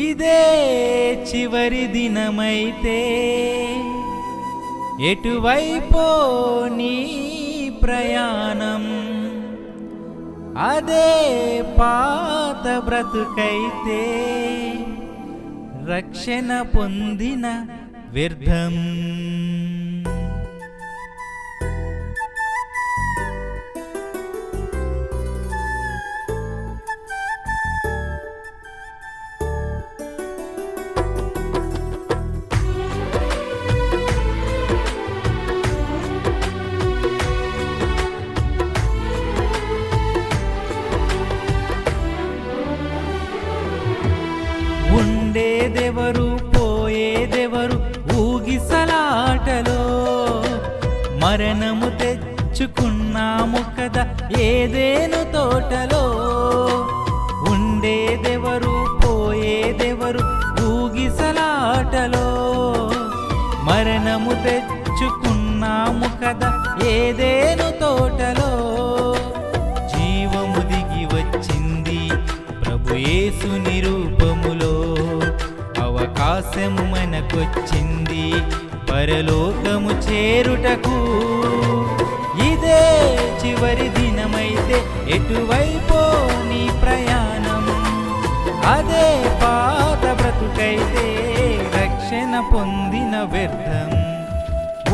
ఇదే చివరి దినమైతే ఎటువైపో నీ ప్రయాణం, అదే పాత బ్రతుకైతే రక్షణ పొందిన వ్యర్థం. ఉండేదెవరు పోయేదెవరు ఊగిసలాటలో, మరణము తెచ్చుకున్నాము కదా ఏదేను తోటలో. ఉండేదెవరు పోయేదెవరు ఊగిసలాటలో, మరణము తెచ్చుకున్నాము కదా ఏదేను తోటలో. జీవము దిగి వచ్చింది ప్రభు యేసు నిరూపములో, అవకాశము మనకొచ్చింది పరలోకము చేరుటకు. ఇదే చివరి దినమైతే ఎటువైపో నీ ప్రయాణం, అదే పాత బ్రతుకైతే రక్షణ పొందిన వ్యర్థం.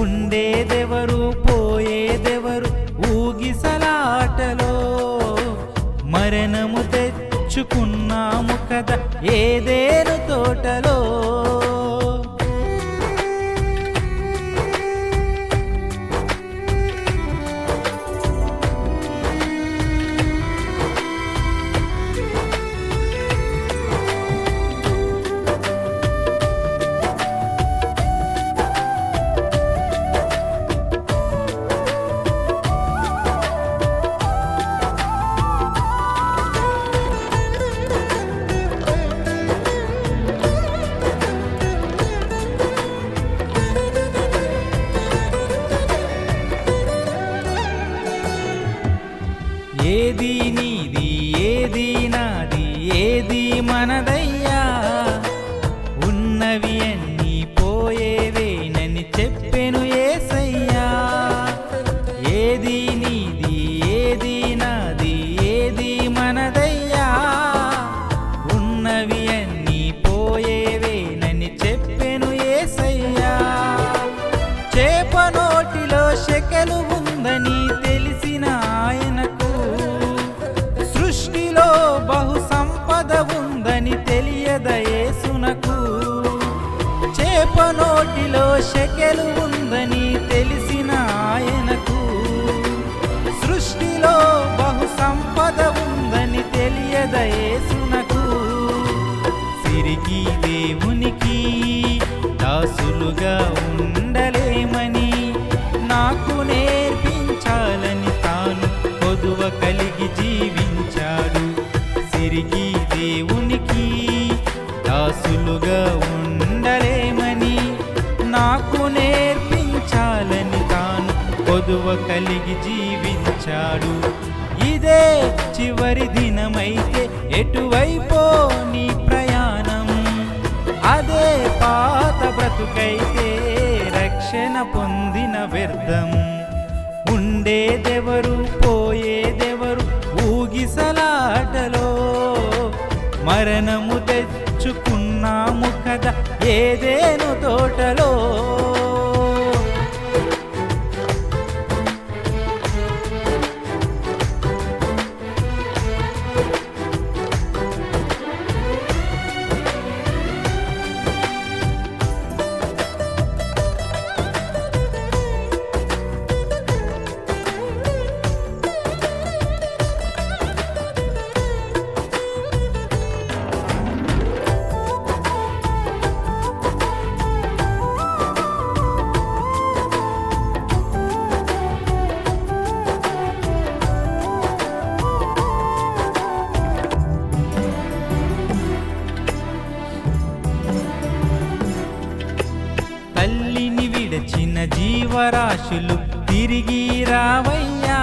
ఉండేదెవరు పోయేదెవరు ఊగిసలాటలో, మరణము తెచ్చుకున్నాము కదా ఏదేను తోటలో. ఏది నీది ఏది నాది ఏది మనదయ్యా, ఉన్నవి అన్నీ పోయేవేనని చెప్పెను యేసయ్యా. ఏది నీది ఏది నాది ఏది మనదయ్యా, ఉన్నవి అన్నీ పోయేవేనని చెప్పెను యేసయ్యా. చేప నోటిలో శకెలు ఉందని తెలిసిన ఆయనకు, సృష్టిలో బహు సంపద ఉందని తెలియద యేసునకు. చేప నోటిలో శకెలు ఉందని తెలిసిన ఆయనకు, సృష్టిలో బహు సంపద ఉందని తెలియద యేసునకు. సిరికి దేవునికి దాసులుగా ఉండలేమని నాకు నేర్పించాలని తాను కొదువ కలిగి జీవించాడు. సిరికి దేవునికి దాసులుగా ఉండలేమని నాకు నేర్పించాలని తాను కొదువ కలిగి జీవించాడు. ఇదే చివరి దినమైతే ఎటువైపో నీ ప్రయాణం, అదే పాత బ్రతుకైతే రక్షణ పొందిన వ్యర్థం. ఉండేదెవరు పోయేదెవరు ఊగిసలాటలో, మరణము తెచ్చుకున్నాము కదా ఏదేను తోటలో. జీవరాశులు తిరిగి రావయ్యా,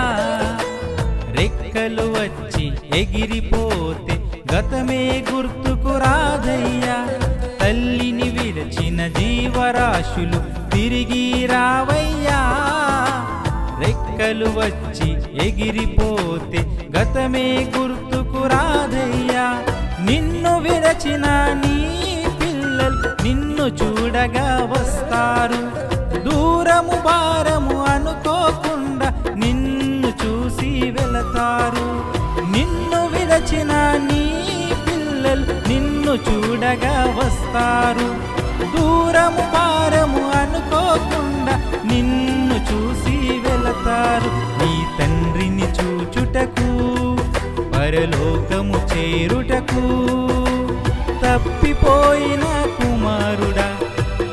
రెక్కలు వచ్చి ఎగిరిపోతే గతమే గుర్తుకు రాదయ్యా. జీవరాశులు తిరిగి రావయ్యా. రెక్కలు వచ్చి ఎగిరిపోతే గతమే గుర్తుకు రాదయ్యా. నిన్ను విరచిన నీ పిల్లలు నిన్ను చూడగా వస్తారు. దూరము భారము అనుకోకుండా నిన్ను చూసి వెళతారు. నిన్ను విరచిన నీ పిల్లలు నిన్ను చూడగా వస్తారు. దూరము భారము అనుకోకుండా నిన్ను చూసి వెళతారు. నీ తండ్రిని చూచుటకు పరలోకము చేరుటకు తప్పిపోయిన కుమారుడా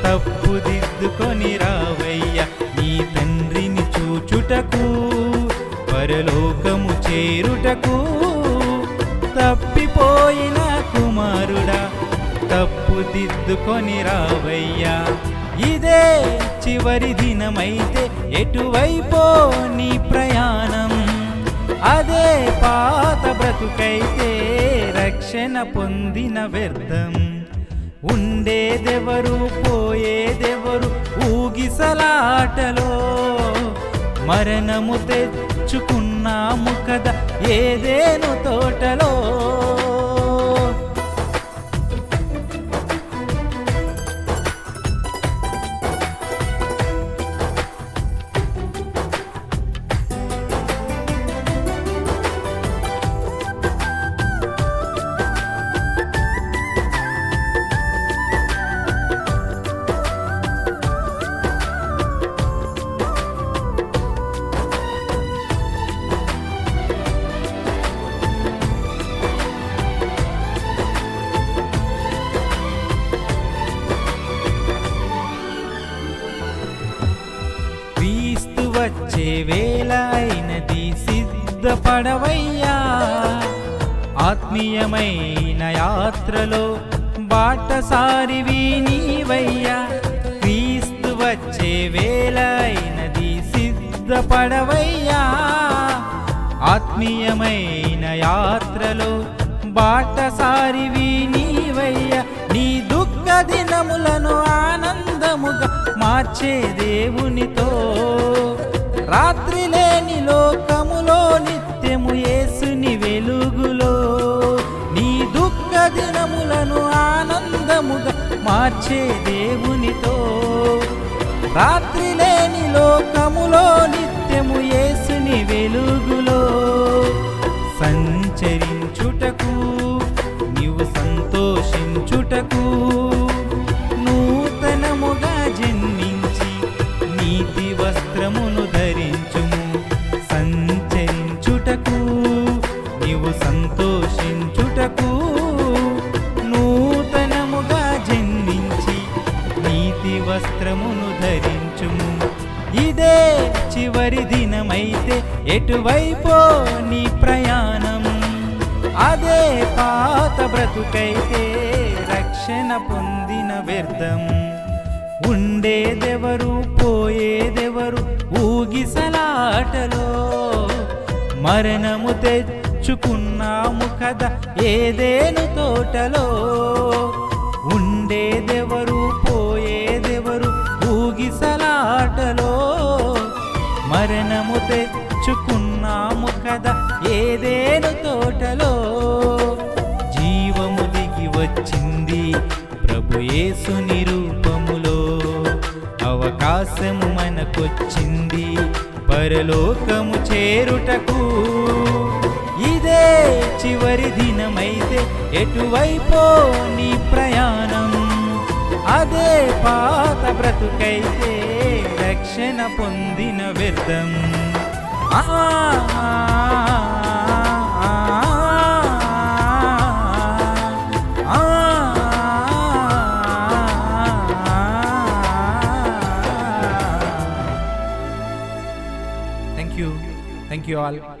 తప్పుదిద్దుకొని రావయ్యా. నీ తండ్రిని చూచుటకు పరలోకము చేరుటకు తప్పిపోయిన కుమారుడా తప్పుదిద్దుకొని రావయ్యా. ఇదే చివరి దినమైతే ఎటువైపో నీ ప్రయాణం. అదే పాత బ్రతుకైతే రక్షణ పొందిన వ్యర్థం. ఉండేదెవరు పోయేదెవరు ఊగిసలాటలో. మరణము తెచ్చుకున్నాము కదా ఏదేను తోటలో. వచ్చే వేళ అయినది సిద్ధపడవయ్యా. ఆత్మీయమైన యాత్రలో బాటసారివి నీవయ్యా. క్రీస్తు వచ్చే వేళ అయినది సిద్ధపడవయ్యా. ఆత్మీయమైన యాత్రలో బాటసారివి నీవయ్యా. నీ దుఃఖ దినములను ఆనందముగా మార్చే దేవునితో. రాత్రి లేని లోకములో నిత్యము యేసుని వెలుగులో. నీ దుఃఖ దినములను ఆనందముగా మార్చే దేవునితో. రాత్రి లేని లోకములో నిత్యము యేసుని వెలుగులో. సంచరించుటకు నీవు సంతోషించుటకు నూతనముగా జన్మించి నీతి వస్త్రమును ధరించుము. సంచరించుటకు నీవు సంతోషించుటకు నూతనముగా జన్మించి నీతి వస్త్రమును ధరించుము. ఇదే చివరి దినమైతే ఎటువైపో నీ ప్రయాణం. అదే పాత బ్రతుకైతే రక్షణ పొందిన వ్యర్థం. ఉండేదెవరు పోయేదెవరు ఊగిసలాటలో. మరణము తెచ్చుకున్నాము కదా ఏదేను తోటలో. ఉండేదెవరు పోయేదెవరు ఊగిసలాటలో. మరణము తెచ్చుకున్నాము కదా ఏదేను తోటలో. జీవము దిగి వచ్చింది ప్రభు యేసుని రూపములో. అవకాశము మనకొచ్చింది పరలోకము చేరుటకు. ఇదే చివరి దినమైతే ఎటువైపో నీ ప్రయాణం. అదే పాత బ్రతుకైతే రక్షణ పొందిన వ్యర్థం. Thank you all.